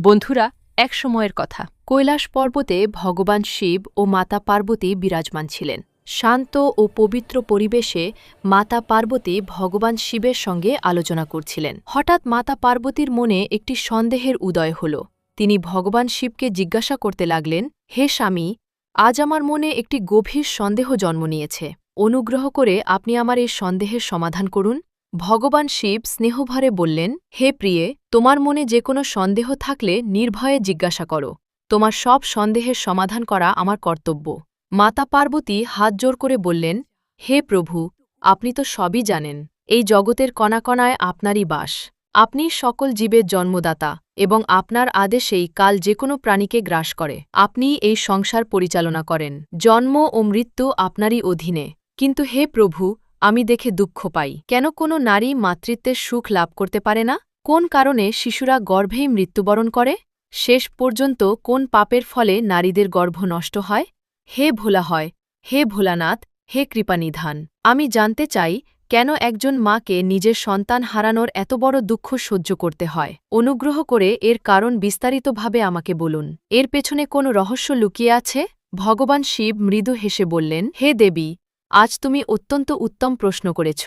বন্ধুরা, এক সময়ের কথা কৈলাস পর্বতে ভগবান শিব ও মাতা পার্বতী বিরাজমান ছিলেন। শান্ত ও পবিত্র পরিবেশে মাতা পার্বতী ভগবান শিবের সঙ্গে আলোচনা করছিলেন। হঠাৎ মাতা পার্বতীর মনে একটি সন্দেহের উদয় হল। তিনি ভগবান শিবকে জিজ্ঞাসা করতে লাগলেন, হে স্বামী, আজ আমার মনে একটি গভীর সন্দেহ জন্ম নিয়েছে। অনুগ্রহ করে আপনি আমার এই সন্দেহের সমাধান করুন। ভগবান শিব স্নেহভরে বললেন, হে প্রিয়ে, তোমার মনে যে কোনো সন্দেহ থাকলে নির্ভয়ে জিজ্ঞাসা করো। তোমার সব সন্দেহের সমাধান করা আমার কর্তব্য। মাতা পার্বতী হাত জোর করে বললেন, হে প্রভু, আপনি তো সবই জানেন। এই জগতের কণাকণায় আপনারই বাস। আপনি সকল জীবের জন্মদাতা এবং আপনার আদেশেই কাল যে কোনো প্রাণীকে গ্রাস করে। আপনি এই সংসার পরিচালনা করেন। জন্ম ও মৃত্যু আপনারই অধীনে। কিন্তু হে প্রভু, আমি দেখে দুঃখ পাই। কেন কোনো নারী মাতৃত্বের সুখ লাভ করতে পারে না? কোন কারণে শিশুরা গর্ভেই মৃত্যুবরণ করে? শেষ পর্যন্ত কোন পাপের ফলে নারীদের গর্ভ নষ্ট হয়? হে ভোলা হয়, হে ভোলানাথ, হে কৃপানিধান, আমি জানতে চাই কেন একজন মাকে নিজের সন্তান হারানোর এত বড় দুঃখ সহ্য করতে হয়। অনুগ্রহ করে এর কারণ বিস্তারিতভাবে আমাকে বলুন। এর পেছনে কোনো রহস্য লুকিয়ে আছে? ভগবান শিব মৃদু হেসে বললেন, হে দেবী, আজ তুমি অত্যন্ত উত্তম প্রশ্ন করেছ।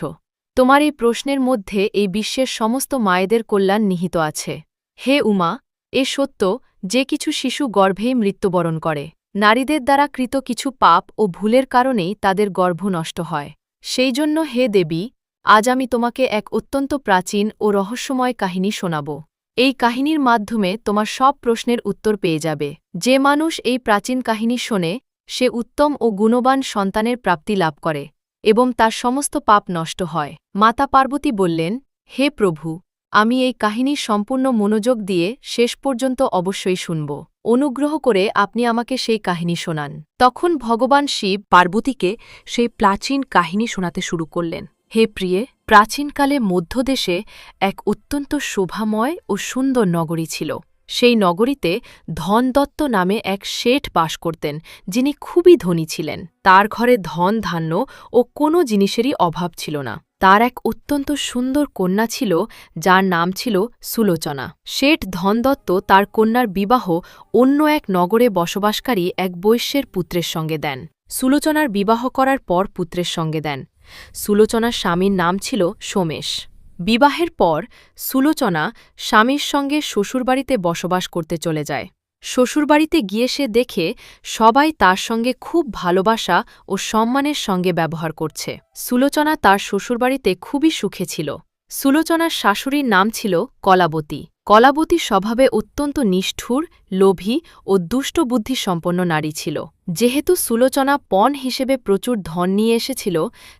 তোমার এই প্রশ্নের মধ্যে এই বিশ্বের সমস্ত মায়েদের কল্যাণ নিহিত আছে। হে উমা, এ সত্য যে কিছু শিশু গর্ভেই মৃত্যুবরণ করে। নারীদের দ্বারা কৃত কিছু পাপ ও ভুলের কারণেই তাদের গর্ভ নষ্ট হয়। সেই জন্য হে দেবী, আজ আমি তোমাকে এক অত্যন্ত প্রাচীন ও রহস্যময় কাহিনী শোনাব। এই কাহিনীর মাধ্যমে তোমার সব প্রশ্নের উত্তর পেয়ে যাবে। যে মানুষ এই প্রাচীন কাহিনী শোনে, সে উত্তম ও গুণবান সন্তানের প্রাপ্তি লাভ করে এবং তার সমস্ত পাপ নষ্ট হয়। মাতা পার্বতী বললেন, হে প্রভু, আমি এই কাহিনীর সম্পূর্ণ মনোযোগ দিয়ে শেষ পর্যন্ত অবশ্যই শুনব। অনুগ্রহ করে আপনি আমাকে সেই কাহিনী শোনান। তখন ভগবান শিব পার্বতীকে সেই প্রাচীন কাহিনী শোনাতে শুরু করলেন। হে প্রিয়ে, প্রাচীনকালে মধ্যদেশে এক অত্যন্ত শোভাময় ও সুন্দর নগরী ছিল। সেই নগরীতে ধনদত্ত নামে এক শেঠ বাস করতেন, যিনি খুবই ধনী ছিলেন। তার ঘরে ধন ধান্য ও কোনো জিনিসেরই অভাব ছিল না। তার এক অত্যন্ত সুন্দর কন্যা ছিল, যার নাম ছিল সুলোচনা। শেঠ ধনদত্ত তার কন্যার বিবাহ অন্য এক নগরে বসবাসকারী এক বৈশ্যের পুত্রের সঙ্গে দেন। সুলোচনার বিবাহ করার পর পুত্রের সঙ্গে দেন। সুলোচনার স্বামীর নাম ছিল সোমেশ। বিবাহের পর সুলোচনা স্বামীর সঙ্গে শ্বশুরবাড়িতে বসবাস করতে চলে যায়। শ্বশুরবাড়িতে গিয়ে সে দেখে সবাই তার সঙ্গে খুব ভালোবাসা ও সম্মানের সঙ্গে ব্যবহার করছে। সুলোচনা তার শ্বশুরবাড়িতে খুবই সুখে ছিল। সুলোচনার শাশুড়ির নাম ছিল কলাবতী। কলাবতী স্বভাবে অত্যন্ত নিষ্ঠুর, লোভী ও দুষ্টবুদ্ধিসম্পন্ন নারী ছিল। যেহেতু সুলোচনা পণ হিসেবে প্রচুর ধন নিয়ে এসেছিল,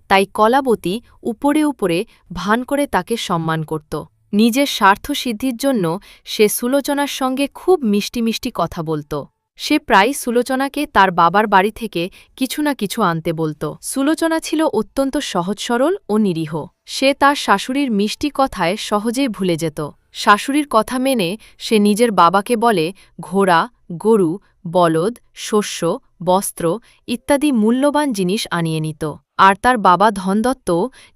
তাই কলাবতী উপরে উপরে ভান করে তাকে সম্মান করত। নিজের স্বার্থসিদ্ধির জন্য সে সুলোচনার সঙ্গে খুব মিষ্টি মিষ্টি কথা বলত। সে প্রায় সুলোচনাকে তার বাবার বাড়ি থেকে কিছু না কিছু আনতে বলত। সুলোচনা ছিল অত্যন্ত সহজ সরল ও নিরীহ। সে তার শাশুড়ির মিষ্টি কথায় সহজেই ভুলে যেত। শাশুড়ির কথা মেনে সে নিজের বাবাকে বলে ঘোড়া, গরু, বলদ, শস্য, বস্ত্র ইত্যাদি মূল্যবান জিনিস আনিয়ে নিত। আর তার বাবা ধনদত্ত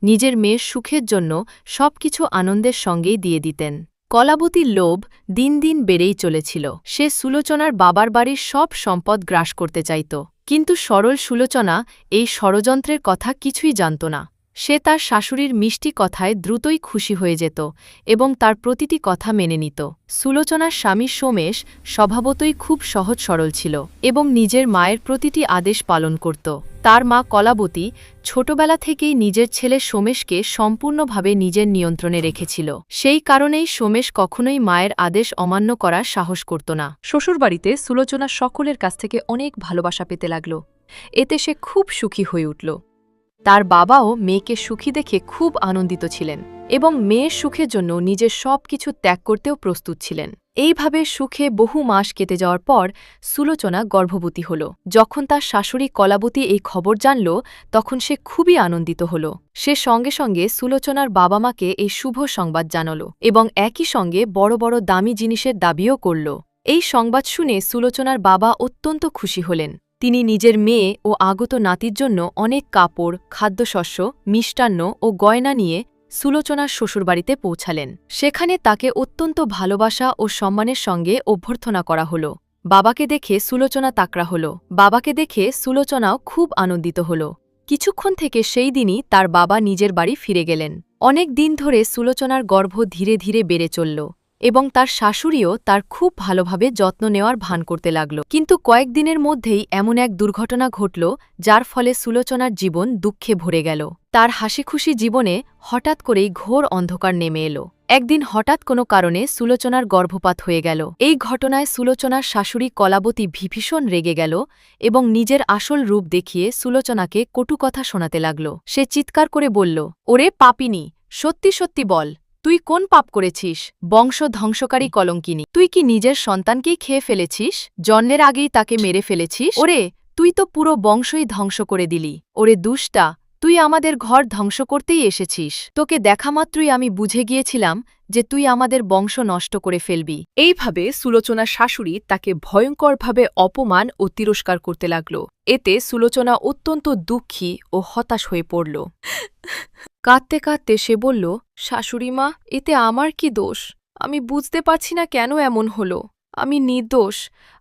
নিজের মেয়ের সুখের জন্য সবকিছু আনন্দের সঙ্গেই দিয়ে দিতেন। কলাবতীর লোভ দিন দিন বেড়েই চলেছিল। সে সুলোচনার বাবার বাড়ির সব সম্পদ গ্রাস করতে চাইত। কিন্তু সরল সুলোচনা এই ষড়যন্ত্রের কথা কিছুই জানত না। সে তার শাশুড়ির মিষ্টি কথায় দ্রুতই খুশি হয়ে যেত এবং তার প্রতিটি কথা মেনে নিত। সুলোচনার স্বামী সোমেশ স্বভাবতই খুব সহজ সরল ছিল এবং নিজের মায়ের প্রতিটি আদেশ পালন করত। তার মা কলাবতী ছোটবেলা থেকেই নিজের ছেলে সোমেশকে সম্পূর্ণভাবে নিজের নিয়ন্ত্রণে রেখেছিল। সেই কারণেই সোমেশ কখনোই মায়ের আদেশ অমান্য করার সাহস করত না। শ্বশুরবাড়িতে সুলোচনা সকলের কাছ থেকে অনেক ভালোবাসা পেতে লাগল। এতে সে খুব সুখী হয়ে উঠল। তার বাবাও মেয়েকে সুখী দেখে খুব আনন্দিত ছিলেন এবং মেয়ের সুখের জন্য নিজের সব কিছু ত্যাগ করতেও প্রস্তুত ছিলেন। এইভাবে সুখে বহু মাস কেটে যাওয়ার পর সুলোচনা গর্ভবতী হল। যখন তার শাশুড়ি কলাবতী এই খবর জানল, তখন সে খুবই আনন্দিত হল। সে সঙ্গে সঙ্গে সুলোচনার বাবা মাকে এই শুভ সংবাদ জানাল এবং একই সঙ্গে বড় বড় দামি জিনিসের দাবিও করল। এই সংবাদ শুনে সুলোচনার বাবা অত্যন্ত খুশি হলেন। তিনি নিজের মেয়ে ও আগত নাতির জন্য অনেক কাপড়, খাদ্যশস্য, মিষ্টান্ন ও গয়না নিয়ে সুলোচনার শ্বশুরবাড়িতে পৌঁছালেন। সেখানে তাকে অত্যন্ত ভালোবাসা ও সম্মানের সঙ্গে অভ্যর্থনা করা হল। বাবাকে দেখে সুলোচনা তাকড়া হল। বাবাকে দেখে সুলোচনাও খুব আনন্দিত হল। কিছুক্ষণ থেকে সেই দিনই তার বাবা নিজের বাড়ি ফিরে গেলেন। অনেক দিন ধরে সুলোচনার গর্ভ ধীরে ধীরে বেড়ে চলল এবং তার শাশুড়িও তার খুব ভালোভাবে যত্ন নেওয়ার ভান করতে লাগল। কিন্তু কয়েকদিনের মধ্যেই এমন এক দুর্ঘটনা ঘটল যার ফলে সুলোচনার জীবন দুঃখে ভরে গেল। তার হাসিখুশি জীবনে হঠাৎ করেই ঘোর অন্ধকার নেমে এলো। একদিন হঠাৎ কোনো কারণে সুলোচনার গর্ভপাত হয়ে গেল। এই ঘটনায় সুলোচনার শাশুড়ি কলাবতী ভীষণ রেগে গেল এবং নিজের আসল রূপ দেখিয়ে সুলোচনাকে কটু কথা শোনাতে লাগল। সে চিৎকার করে বলল, ওরে পাপিনী, সত্যি সত্যি বল, তুই কোন পাপ করেছিস? বংশ ধ্বংসকারী কলঙ্কিনী, তুই কি নিজের সন্তানকেই খেয়ে ফেলেছিস? জন্মের আগেই তাকে মেরে ফেলেছিস? ওরে, তুই তো পুরো বংশই ধ্বংস করে দিলি। ওরে দুষ্টা, তুই আমাদের ঘর ধ্বংস করতেই এসেছিস। তোকে দেখামাত্রই আমি বুঝে গিয়েছিলাম যে তুই আমাদের বংশ নষ্ট করে ফেলবি। এইভাবে সুলোচনার শাশুড়ি তাকে ভয়ঙ্করভাবে অপমান ও তিরস্কার করতে লাগল। এতে সুলোচনা অত্যন্ত দুঃখী ও হতাশ হয়ে পড়ল। কাঁদতে কাঁদতে সে বলল, শাশুড়িমা, এতে আমার কি দোষ? আমি বুঝতে পারছি না কেন এমন হলো। আমি নির্দোষ,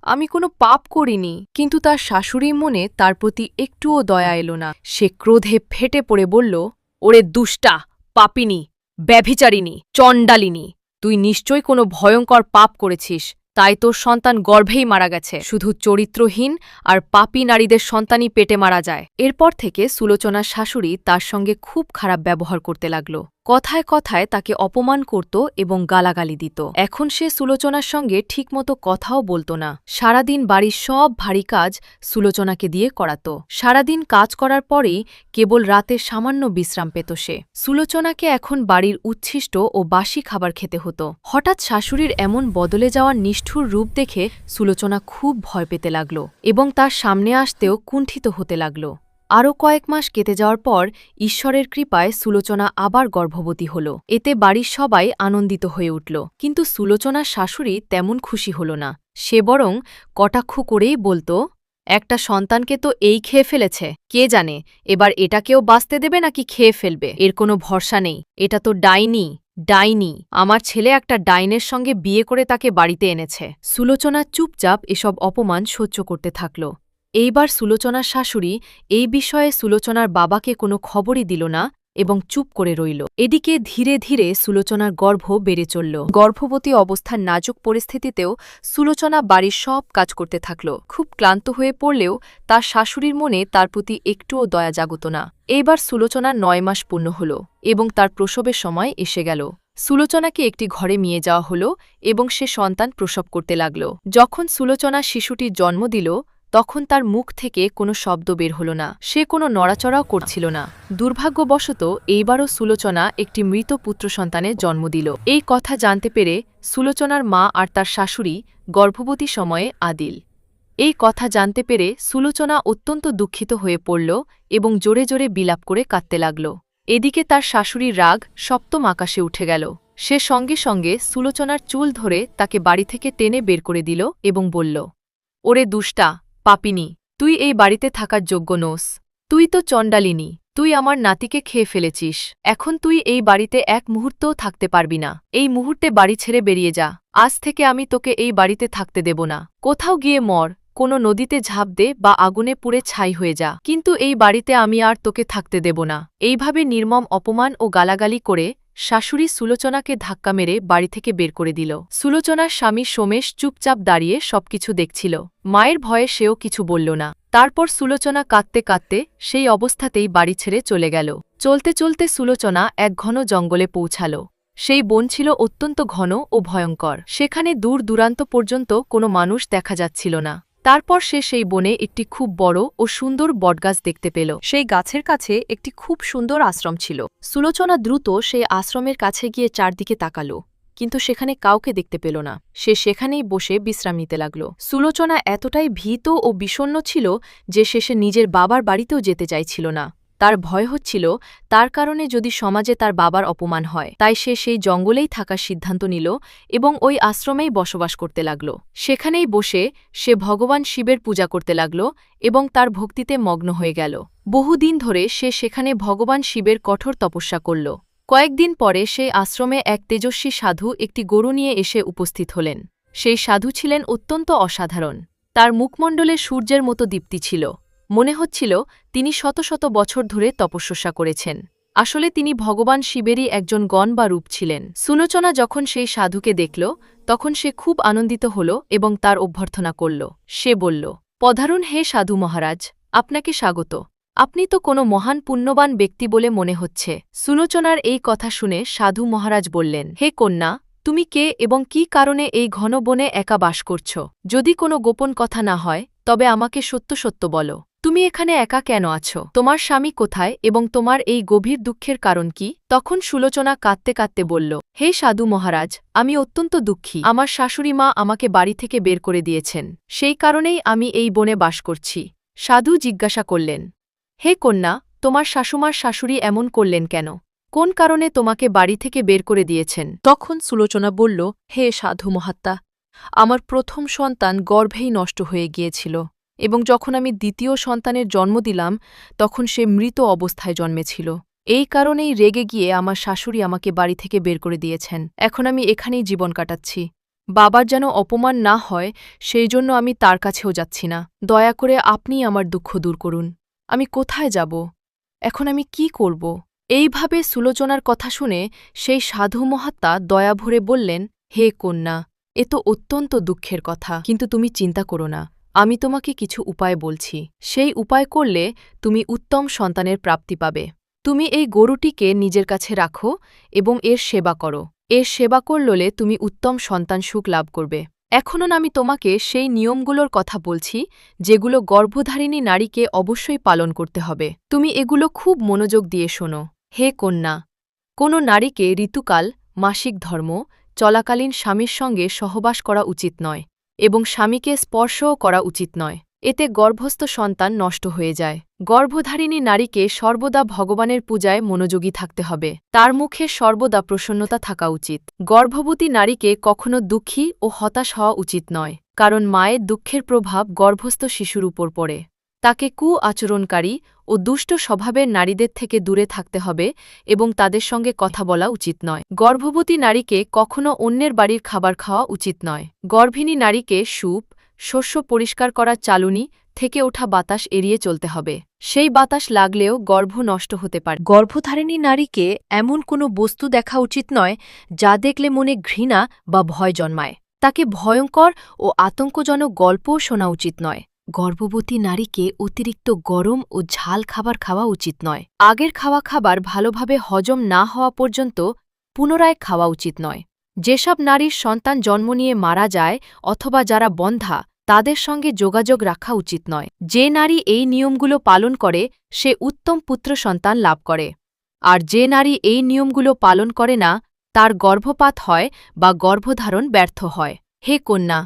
আমি কোনো পাপ করিনি। কিন্তু তার শাশুড়ির মনে তার প্রতি একটুও দয়া এলো না। সে ক্রোধে ফেটে পড়ে বলল, ওরে দুষ্টা, পাপিনী, ব্যভিচারিণী, চণ্ডালিনী, তুই নিশ্চয়ই কোনো ভয়ঙ্কর পাপ করেছিস, তাই তোর সন্তান গর্ভেই মারা গেছে। শুধু চরিত্রহীন আর পাপী নারীদের সন্তানই পেটে মারা যায়। এরপর থেকে সুলোচনার শাশুড়ি তার সঙ্গে খুব খারাপ ব্যবহার করতে লাগল। কথায় কথায় তাকে অপমান করত এবং গালাগালি দিত। এখন সে সুলোচনার সঙ্গে ঠিকমতো কথাও বলতো না। সারাদিন বাড়ির সব ভারী কাজ সুলোচনাকে দিয়ে করাত। সারাদিন কাজ করার পরেই কেবল রাতে সামান্য বিশ্রাম পেত সে। সুলোচনাকে এখন বাড়ির উচ্ছিষ্ট ও বাসি খাবার খেতে হতো। হঠাৎ শাশুড়ির এমন বদলে যাওয়ার নিষ্ঠুর রূপ দেখে সুলোচনা খুব ভয় পেতে লাগল এবং তার সামনে আসতেও কুণ্ঠিত হতে লাগল। আরও কয়েক মাস কেটে যাওয়ার পর ঈশ্বরের কৃপায় সুলোচনা আবার গর্ভবতী হল। এতে বাড়ির সবাই আনন্দিত হয়ে উঠল। কিন্তু সুলোচনার শাশুড়ি তেমন খুশি হল না। সে বরং কটাক্ষ করেই বলত, একটা সন্তানকে তো এই খেয়ে ফেলেছে, কে জানে এবার এটাকেও বাঁচতে দেবে নাকি খেয়ে ফেলবে। এর কোনো ভরসা নেই। এটা তো ডাইনি, ডাইনি। আমার ছেলে একটা ডাইনের সঙ্গে বিয়ে করে তাকে বাড়িতে এনেছে। সুলোচনা চুপচাপ এসব অপমান সহ্য করতে থাকল। এইবার সুলোচনার শাশুড়ি এই বিষয়ে সুলোচনার বাবাকে কোনো খবরই দিল না এবং চুপ করে রইল। এদিকে ধীরে ধীরে সুলোচনার গর্ভ বেড়ে চলল। গর্ভবতী অবস্থার নাজুক পরিস্থিতিতেও সুলোচনা বাড়ির সব কাজ করতে থাকল। খুব ক্লান্ত হয়ে পড়লেও তার শাশুড়ির মনে তার প্রতি একটুও দয়া জাগত না। এইবার সুলোচনার 9 মাস পূর্ণ হল এবং তার প্রসবের সময় এসে গেল। সুলোচনাকে একটি ঘরে নিয়ে যাওয়া হল এবং সে সন্তান প্রসব করতে লাগল। যখন সুলোচনা শিশুটির জন্ম দিল, তখন তার মুখ থেকে কোনো শব্দ বের হল না। সে কোনো নড়াচড়াও করছিল না। দুর্ভাগ্যবশত এইবারও সুলোচনা একটি মৃত পুত্র সন্তানের জন্ম দিল। এই কথা জানতে পেরে সুলোচনার মা আর তার শাশুড়ি গর্ভবতী সময়ে আদিল। এই কথা জানতে পেরে সুলোচনা অত্যন্ত দুঃখিত হয়ে পড়ল এবং জোরে জোরে বিলাপ করে কাঁদতে লাগল। এদিকে তার শাশুড়ির রাগ সপ্তম আকাশে উঠে গেল। সে সঙ্গে সঙ্গে সুলোচনার চুল ধরে তাকে বাড়ি থেকে টেনে বের করে দিল এবং বলল, ওরে দুষ্টা, পাপিনী, তুই এই বাড়িতে থাকার যোগ্য নোস। তুই তো চণ্ডালিনী, তুই আমার নাতিকে খেয়ে ফেলেছিস। এখন তুই এই বাড়িতে এক মুহূর্তও থাকতে পারবি না। এই মুহূর্তে বাড়ি ছেড়ে বেরিয়ে যা। আজ থেকে আমি তোকে এই বাড়িতে থাকতে দেব না। কোথাও গিয়ে মর, কোনো নদীতে ঝাঁপ দে বা আগুনে পুড়ে ছাই হয়ে যা, কিন্তু এই বাড়িতে আমি আর তোকে থাকতে দেব না। এইভাবে নির্মম অপমান ও গালাগালি করে শাশুড়ি সুলোচনাকে ধাক্কা মেরে বাড়ি থেকে বের করে দিল। সুলোচনার স্বামী সোমেশ চুপচাপ দাঁড়িয়ে সবকিছু দেখছিল। মায়ের ভয়ে সেও কিছু বলল না। তারপর সুলোচনা কাঁদতে কাঁদতে সেই অবস্থাতেই বাড়ি ছেড়ে চলে গেল। চলতে চলতে সুলোচনা এক ঘন জঙ্গলে পৌঁছাল। সেই বন ছিল অত্যন্ত ঘন ও ভয়ঙ্কর। সেখানে দূর দূরান্ত পর্যন্ত কোনো মানুষ দেখা যাচ্ছিল না। তারপর সে সেই বনে একটি খুব বড় ও সুন্দর বটগাছ দেখতে পেল। সেই গাছের কাছে একটি খুব সুন্দর আশ্রম ছিল। সুলোচনা দ্রুত সেই আশ্রমের কাছে গিয়ে চারদিকে তাকাল, কিন্তু সেখানে কাউকে দেখতে পেল না। সে সেখানেই বসে বিশ্রাম নিতে লাগল। সুলোচনা এতটাই ভীত ও বিষণ্ণ ছিল যে শেষে নিজের বাবার বাড়িতেও যেতে চাইছিল না। তার ভয় হচ্ছিল তার কারণে যদি সমাজে তার বাবার অপমান হয়। তাই সে সেই জঙ্গলেই থাকার সিদ্ধান্ত নিল এবং ওই আশ্রমেই বসবাস করতে লাগল। সেখানেই বসে সে ভগবান শিবের পূজা করতে লাগল এবং তার ভক্তিতে মগ্ন হয়ে গেল। বহুদিন ধরে সে সেখানে ভগবান শিবের কঠোর তপস্যা করল। কয়েকদিন পরে সেই আশ্রমে এক তেজস্বী সাধু একটি গরু নিয়ে এসে উপস্থিত হলেন। সেই সাধু ছিলেন অত্যন্ত অসাধারণ। তার মুখমণ্ডলে সূর্যের মতো দীপ্তি ছিল। মনে হচ্ছিল তিনি শত শত বছর ধরে তপস্যা করেছেন। আসলে তিনি ভগবান শিবেরই একজন গণ বা রূপ ছিলেন। সুলোচনা যখন সেই সাধুকে দেখল, তখন সে খুব আনন্দিত হল এবং তার অভ্যর্থনা করল। সে বলল, পধারুন হে সাধু মহারাজ, আপনাকে স্বাগত। আপনি তো কোনো মহান পুণ্যবান ব্যক্তি বলে মনে হচ্ছে। সুলোচনার এই কথা শুনে সাধু মহারাজ বললেন, হে কন্যা, তুমি কে এবং কি কারণে এই ঘন বনে একা বাস করছ? যদি কোনো গোপন কথা না হয় তবে আমাকে সত্য সত্য বলো। তুমি এখানে একা কেন আছো? তোমার স্বামী কোথায় এবং তোমার এই গভীর দুঃখের কারণ কি? তখন সুলোচনা কাঁদতে কাঁদতে বলল, হে সাধু মহারাজ, আমি অত্যন্ত দুঃখী। আমার শাশুড়ি মা আমাকে বাড়ি থেকে বের করে দিয়েছেন। সেই কারণেই আমি এই বনে বাস করছি। সাধু জিজ্ঞাসা করলেন, হে কন্যা, তোমার শাশুমার শাশুড়ি এমন করলেন কেন? কোন কারণে তোমাকে বাড়ি থেকে বের করে দিয়েছেন? তখন সুলোচনা বলল, হে সাধু মহাত্মা, আমার প্রথম সন্তান গর্ভেই নষ্ট হয়ে গিয়েছিল এবং যখন আমি দ্বিতীয় সন্তানের জন্ম দিলাম তখন সে মৃত অবস্থায় জন্মেছিল। এই কারণেই রেগে গিয়ে আমার শাশুড়ি আমাকে বাড়ি থেকে বের করে দিয়েছেন। এখন আমি এখানেই জীবন কাটাচ্ছি। বাবার যেন অপমান না হয় সেই জন্য আমি তার কাছেও যাচ্ছি না। দয়া করে আপনিই আমার দুঃখ দূর করুন। আমি কোথায় যাব? এখন আমি কি করব? এইভাবে সুলোচনার কথা শুনে সেই সাধু মহাত্মা দয়া ভরে বললেন, হে কন্যা, এ তো অত্যন্ত দুঃখের কথা, কিন্তু তুমি চিন্তা করো না। আমি তোমাকে কিছু উপায় বলছি। সেই উপায় করলে তুমি উত্তম সন্তানের প্রাপ্তি পাবে। তুমি এই গরুটিকে নিজের কাছে রাখো এবং এর সেবা করো। এর সেবা করলে তুমি উত্তম সন্তান সুখ লাভ করবে। এখনও আমি তোমাকে সেই নিয়মগুলোর কথা বলছি যেগুলো গর্ভধারিণী নারীকে অবশ্যই পালন করতে হবে। তুমি এগুলো খুব মনোযোগ দিয়ে শোনো। হে কন্যা, কোনো নারীকে ঋতুকাল, মাসিক ধর্ম চলাকালীন স্বামীর সঙ্গে সহবাস করা উচিত নয় এবং স্বামীকে স্পর্শও করা উচিত নয়। এতে গর্ভস্থ সন্তান নষ্ট হয়ে যায়। গর্ভধারিণী নারীকে সর্বদা ভগবানের পূজায় মনোযোগী থাকতে হবে। তার মুখে সর্বদা প্রসন্নতা থাকা উচিত। গর্ভবতী নারীকে কখনো দুঃখী ও হতাশ হওয়া উচিত নয়, কারণ মায়ের দুঃখের প্রভাব গর্ভস্থ শিশুর উপর পড়ে। তাকে আচরণকারী ও দুষ্ট স্বভাবের নারীদের থেকে দূরে থাকতে হবে এবং তাদের সঙ্গে কথা বলা উচিত নয়। গর্ভবতী নারীকে কখনো অন্যের বাড়ির খাবার খাওয়া উচিত নয়। গর্ভিণী নারীকে স্যুপ, শস্য পরিষ্কার করার চালুনি থেকে ওঠা বাতাস এড়িয়ে চলতে হবে। সেই বাতাস লাগলেও গর্ভ নষ্ট হতে পারে। গর্ভধারিণী নারীকে এমন কোনো বস্তু দেখা উচিত নয় যা দেখলে মনে ঘৃণা বা ভয় জন্মায়। তাকে ভয়ঙ্কর ও আতঙ্কজনক গল্পও শোনা উচিত নয়। গর্ভবতী নারীকে অতিরিক্ত গরম ও ঝাল খাবার খাওয়া উচিত নয়। আগের খাওয়া খাবার ভালোভাবে হজম না হওয়া পর্যন্ত পুনরায় খাওয়া উচিত নয়। যেসব নারীর সন্তান জন্ম নিয়ে মারা যায় অথবা যারা বন্ধ্যা, তাদের সঙ্গে যোগাযোগ রাখা উচিত নয়। যে নারী এই নিয়মগুলো পালন করে সে উত্তম পুত্র সন্তান লাভ করে, আর যে নারী এই নিয়মগুলো পালন করে না তার গর্ভপাত হয় বা গর্ভধারণ ব্যর্থ হয়। হে কন্যা,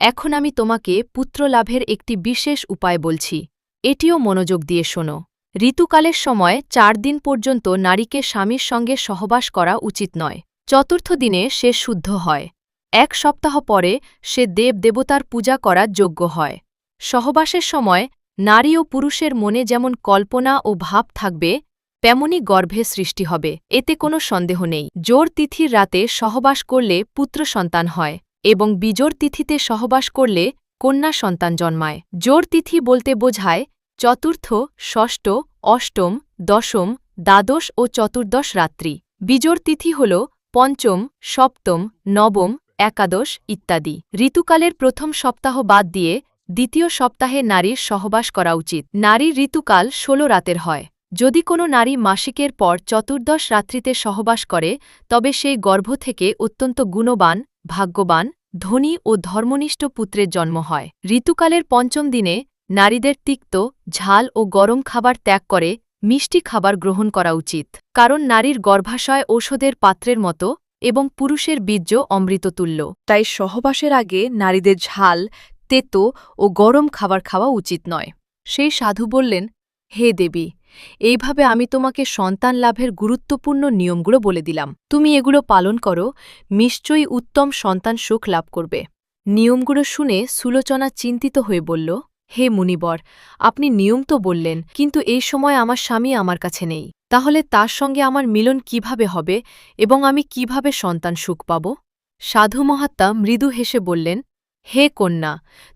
এখন আমি তোমাকে পুত্রলাভের একটি বিশেষ উপায় বলছি। এটিও মনোযোগ দিয়ে শোনো। ঋতুকালের সময় 4 দিন পর্যন্ত নারীকে স্বামীর সঙ্গে সহবাস করা উচিত নয়। চতুর্থ দিনে সে শুদ্ধ হয়। 1 সপ্তাহ পরে সে দেবদেবতার পূজা করার যোগ্য হয়। সহবাসের সময় নারী ও পুরুষের মনে যেমন কল্পনা ও ভাব থাকবে তেমনি গর্ভে সৃষ্টি হবে, এতে কোনো সন্দেহ নেই। জোর তিথির রাতে সহবাস করলে পুত্র সন্তান হয় এবং বিজোড় তিথিতে সহবাস করলে কন্যা সন্তান জন্মায়। জোড় তিথি বলতে বোঝায় চতুর্থ, ষষ্ঠ, অষ্টম, দশম, দ্বাদশ ও চতুর্দশ রাত্রি। বিজোড় তিথি হল পঞ্চম, সপ্তম, নবম, একাদশ ইত্যাদি। ঋতুকালের প্রথম সপ্তাহ বাদ দিয়ে দ্বিতীয় সপ্তাহে নারীর সহবাস করা উচিত। নারীর ঋতুকাল 16 রাতের হয়। যদি কোনো নারী মাসিকের পর চতুর্দশ রাত্রিতে সহবাস করে তবে সেই গর্ভ থেকে অত্যন্ত গুণবান, ভাগ্যবান, ধনী ও ধর্মনিষ্ঠ পুত্রের জন্ম হয়। ঋতুকালের পঞ্চম দিনে নারীদের তিক্ত, ঝাল ও গরম খাবার ত্যাগ করে মিষ্টি খাবার গ্রহণ করা উচিত, কারণ নারীর গর্ভাশয় ঔষধের পাত্রের মতো এবং পুরুষের বীর্য অমৃততুল্য। তাই সহবাসের আগে নারীদের ঝাল, তেতো ও গরম খাবার খাওয়া উচিত নয়। সেই সাধু বললেন, হে দেবী, এইভাবে আমি তোমাকে সন্তান লাভের গুরুত্বপূর্ণ নিয়মগুলো বলে দিলাম। তুমি এগুলো পালন করো, নিশ্চয়ই উত্তম সন্তান সুখ লাভ করবে। নিয়মগুলো শুনে সুলোচনা চিন্তিত হয়ে বলল, হে মুনিবর, আপনি নিয়ম তো বললেন, কিন্তু এই সময় আমার স্বামী আমার কাছে নেই। তাহলে তার সঙ্গে আমার মিলন কিভাবে হবে এবং আমি কিভাবে সন্তান সুখ পাব? সাধু মহাত্মা মৃদু হেসে বললেন, হে কন্যা,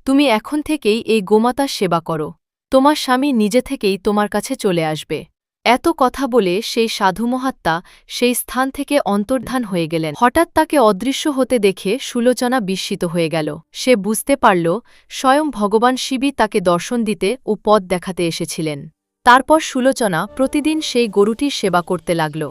তুমি এখন থেকেই এই গোমাতার সেবা করো। তোমার স্বামী নিজে থেকেই তোমার কাছে চলে আসবে। এত কথা বলে সেই সাধু মহাত্মা সেই স্থান থেকে অন্তর্ধান হয়ে গেলেন। হঠাৎ তাকে অদৃশ্য হতে দেখে সুলোচনা বিস্মিত হয়ে গেল। সে বুঝতে পারল স্বয়ং ভগবান শিবই তাকে দর্শন দিতে ও পথ দেখাতে এসেছিলেন। তারপর সুলোচনা প্রতিদিন সেই গরুটির সেবা করতে লাগল।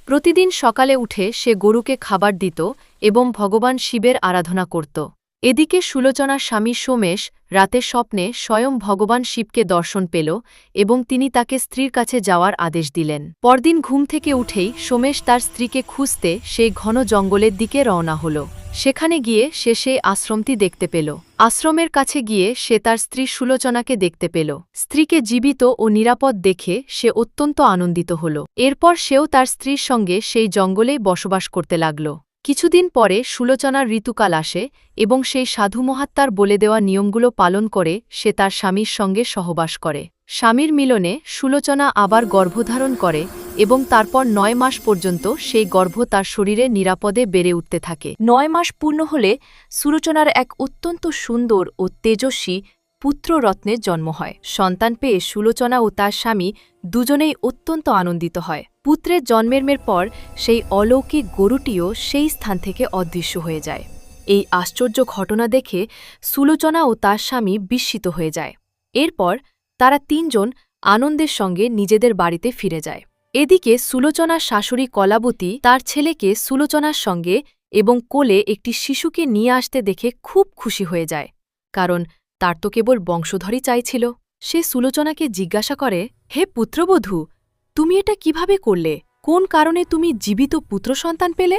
প্রতিদিন সকালে উঠে সে গরুকে খাবার দিত এবং ভগবান শিবের আরাধনা করত। এদিকে সুলোচনার স্বামী সোমেশ রাতের স্বপ্নে স্বয়ং ভগবান শিবকে দর্শন পেল এবং তিনি তাকে স্ত্রীর কাছে যাওয়ার আদেশ দিলেন। পরদিন ঘুম থেকে উঠেই সোমেশ তার স্ত্রীকে খুঁজতে সেই ঘন জঙ্গলের দিকে রওনা হল। সেখানে গিয়ে সে সেই আশ্রমটি দেখতে পেল। আশ্রমের কাছে গিয়ে সে তার স্ত্রী সুলোচনাকে দেখতে পেল। স্ত্রীকে জীবিত ও নিরাপদ দেখে সে অত্যন্ত আনন্দিত হল। এরপর সেও তার স্ত্রীর সঙ্গে সেই জঙ্গলেই বসবাস করতে লাগল। কিছুদিন পরে সুলোচনার ঋতুকাল আসে এবং সেই সাধু মহাত্মার বলে দেওয়া নিয়মগুলো পালন করে সে তার স্বামীর সঙ্গে সহবাস করে। স্বামীর মিলনে সুলোচনা আবার গর্ভধারণ করে এবং তারপর ৯ মাস পর্যন্ত সেই গর্ভ তার শরীরে নিরাপদে বেড়ে উঠতে থাকে। ৯ মাস পূর্ণ হলে সুলোচনার এক অত্যন্ত সুন্দর ও তেজস্বী পুত্ররত্নের জন্ম হয়। সন্তান পেয়ে সুলোচনা ও তার স্বামী দুজনেই অত্যন্ত আনন্দিত হয়। পুত্রের জন্মের পর সেই অলৌকিক গরুটিও সেই স্থান থেকে অদৃশ্য হয়ে যায়। এই আশ্চর্য ঘটনা দেখে সুলোচনা ও তার স্বামী বিস্মিত হয়ে যায়। এরপর তারা তিনজন আনন্দের সঙ্গে নিজেদের বাড়িতে ফিরে যায়। এদিকে সুলোচনার শাশুড়ি কলাবতী তার ছেলেকে সুলোচনার সঙ্গে এবং কোলে একটি শিশুকে নিয়ে আসতে দেখে খুব খুশি হয়ে যায়, কারণ তার তো কেবল বংশধরই চাইছিল। সে সুলোচনাকে জিজ্ঞাসা করে, হে পুত্রবধূ, তুমি এটা কিভাবে করলে? কোন কারণে তুমি জীবিত পুত্র সন্তান পেলে?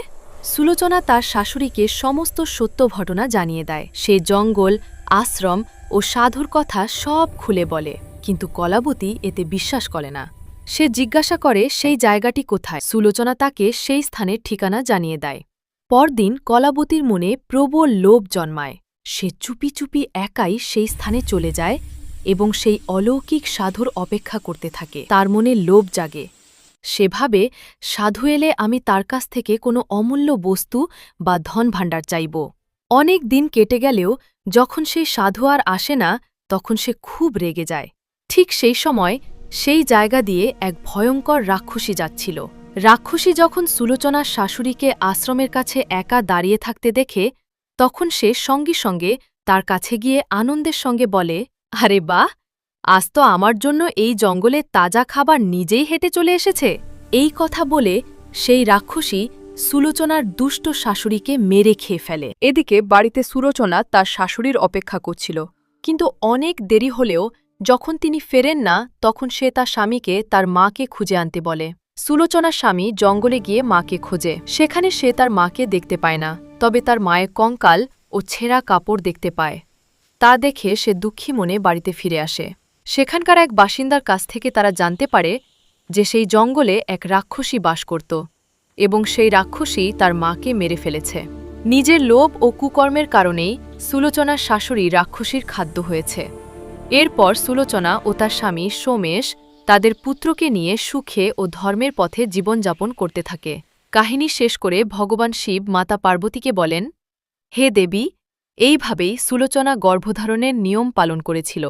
সুলোচনা তার শাশুড়িকে সমস্ত সত্য ঘটনা জানিয়ে দেয়। সে জঙ্গল, আশ্রম ও সাধুর কথা সব খুলে বলে, কিন্তু কলাবতী এতে বিশ্বাস করে না। সে জিজ্ঞাসা করে সেই জায়গাটি কোথায়। সুলোচনা তাকে সেই স্থানের ঠিকানা জানিয়ে দেয়। পরদিন কলাবতীর মনে প্রবল লোভ জন্মায়। সে চুপি চুপি একাই সেই স্থানে চলে যায় এবং সেই অলৌকিক সাধুর অপেক্ষা করতে থাকে। তার মনে লোভ জাগে। সে ভাবে, সাধু এলে আমি তার কাছ থেকে কোনো অমূল্য বস্তু বা ধন ভাণ্ডার চাইব। অনেক দিন কেটে গেলেও যখন সেই সাধু আর আসে না, তখন সে খুব রেগে যায়। ঠিক সেই সময় সেই জায়গা দিয়ে এক ভয়ঙ্কর রাক্ষসী যাচ্ছিল। রাক্ষসী যখন সুলোচনার শাশুড়িকে আশ্রমের কাছে একা দাঁড়িয়ে থাকতে দেখে, তখন সে সঙ্গে সঙ্গে তার কাছে গিয়ে আনন্দের সঙ্গে বলে, আরে বাহ, আজ তো আমার জন্য এই জঙ্গলে তাজা খাবার নিজেই হেঁটে চলে এসেছে। এই কথা বলে সেই রাক্ষসী সুলোচনার দুষ্ট শাশুড়িকে মেরে খেয়ে ফেলে। এদিকে বাড়িতে সুলোচনা তার শাশুড়ির অপেক্ষা করছিল, কিন্তু অনেক দেরি হলেও যখন তিনি ফেরেন না, তখন সে তার স্বামীকে তার মাকে খুঁজে আনতে বলে। সুলোচনার স্বামী জঙ্গলে গিয়ে মাকে খোঁজে। সেখানে সে তার মাকে দেখতে পায় না, তবে তার মায়ের কঙ্কাল ও ছেঁড়া কাপড় দেখতে পায়। তা দেখে সে দুঃখী মনে বাড়িতে ফিরে আসে। সেখানকার এক বাসিন্দার কাছ থেকে তারা জানতে পারে যে সেই জঙ্গলে এক রাক্ষসী বাস করত এবং সেই রাক্ষসী তার মাকে মেরে ফেলেছে। নিজের লোভ ও কুকর্মের কারণেই সুলোচনার শাশুড়ি রাক্ষসীর খাদ্য হয়েছে। এরপর সুলোচনা ও তার স্বামী সোমেশ তাদের পুত্রকে নিয়ে সুখে ও ধর্মের পথে জীবনযাপন করতে থাকে। কাহিনী শেষ করে ভগবান শিব মাতা পার্বতীকে বলেন, হে দেবী, এইভাবেই সুলোচনা গর্ভধারণের নিয়ম পালন করেছিল,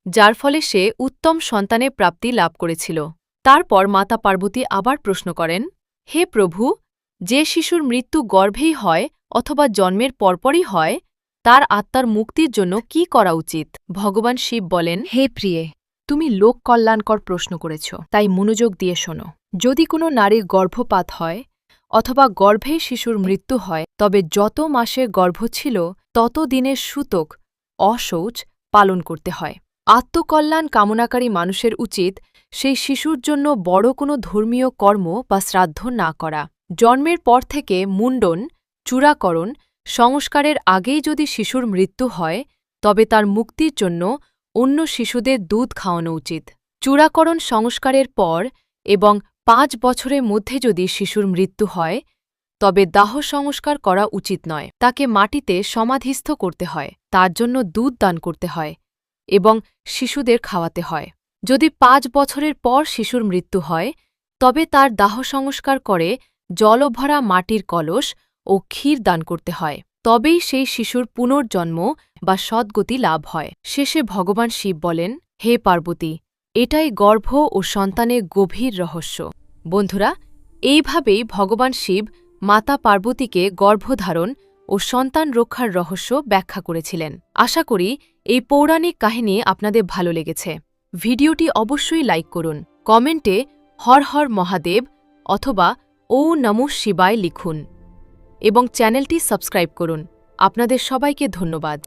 যার ফলে সে উত্তম সন্তানের প্রাপ্তি লাভ করেছিল। তারপর মাতা পার্বতী আবার প্রশ্ন করেন, হে প্রভু, যে শিশুর মৃত্যু গর্ভেই হয় অথবা জন্মের পরপরই হয়, তার আত্মার মুক্তির জন্য কি করা উচিত? ভগবান শিব বলেন, হে প্রিয়ে, তুমি লোক কল্যাণকর প্রশ্ন করেছ, তাই মনোযোগ দিয়ে শোনো। যদি কোনো নারীর গর্ভপাত হয় অথবা গর্ভেই শিশুর মৃত্যু হয়, তবে যত মাসের গর্ভ ছিল তত দিনের সূতক অশৌচ পালন করতে হয়। আত্মকল্যাণ কামনাকারী মানুষের উচিত সেই শিশুর জন্য বড় কোনো ধর্মীয় কর্ম বা শ্রাদ্ধ না করা। জন্মের পর থেকে মুণ্ডন, চূড়াকরণ সংস্কারের আগেই যদি শিশুর মৃত্যু হয়, তবে তার মুক্তির জন্য অন্য শিশুদের দুধ খাওয়ানো উচিত। চূড়াকরণ সংস্কারের পর এবং ৫ বছরের মধ্যে যদি শিশুর মৃত্যু হয়, তবে দাহ সংস্কার করা উচিত নয়। তাকে মাটিতে সমাধিস্থ করতে হয়, তার জন্য দুধ দান করতে হয় এবং শিশুদের খাওয়াতে হয়। যদি ৫ বছরের পর শিশুর মৃত্যু হয়, তবে তার দাহ সংস্কার করে জলভরা মাটির কলস ও ক্ষীর দান করতে হয়। তবেই সেই শিশুর পুনর্জন্ম বা সদ্গতি লাভ হয়। শেষে ভগবান শিব বলেন, হে পার্বতী, এটাই গর্ভ ও সন্তানের গভীর রহস্য। বন্ধুরা, এইভাবেই ভগবান শিব মাতা পার্বতীকে গর্ভধারণ ও সন্তান রক্ষার রহস্য ব্যাখ্যা করেছিলেন। আশা করি এই পৌরাণিক কাহিনী আপনাদের ভালো লেগেছে। ভিডিওটি অবশ্যই লাইক করুন, কমেন্টে হর হর মহাদেব অথবা ওম নমঃ শিবায় লিখুন এবং চ্যানেলটি সাবস্ক্রাইব করুন। আপনাদের সবাইকে ধন্যবাদ।